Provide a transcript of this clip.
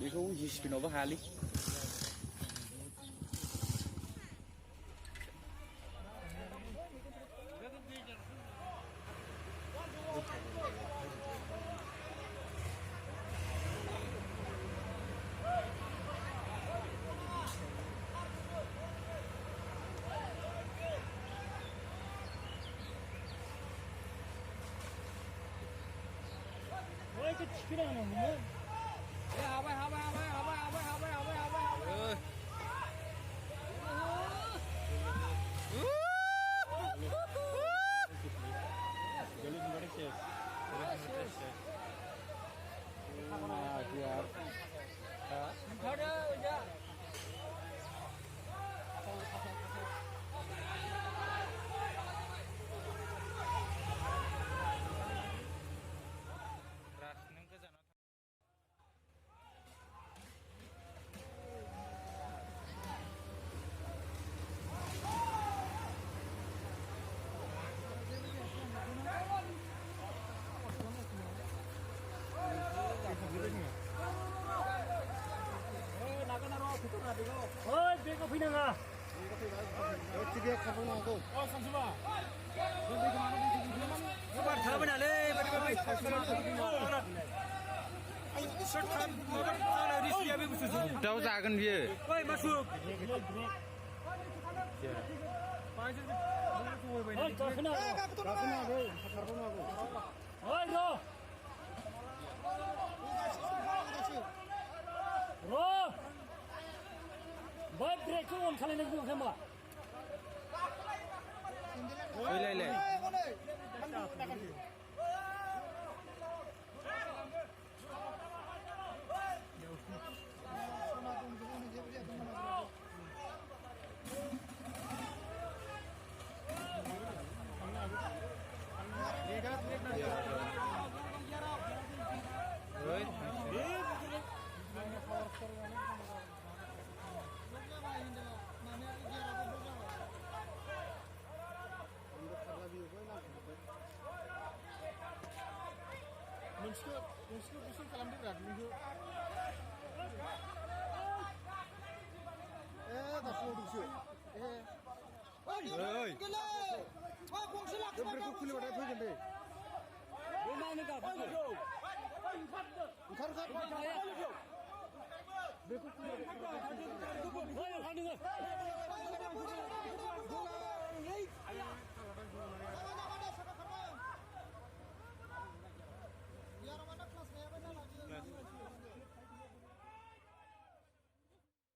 बेखौ जिसिपिनावबो हायालै Ôi cái này là mình muốn. Học ơi, học ơi, học ơi, học ơi, học ơi, học ơi, học ơi, học ơi, học ơi. Thôi đó, dạ. Ôi cái có phi năng à? Tiga kampung aku. Oh samsuma. Kabar thaba na le, bari bari. Tahu जागोन बियो. Oi masuk. Ôi cái phi năng. Kampung aku. Kampung aku. Ôi rồi. Rồi. Baik break ko on khalane ko khama. Lei lei. Oi. Musuh kalam berat minggu. Dah full musuh. Oi. Berikut kulit ada tu jadi. Mana ka? Ukhar. Ôi,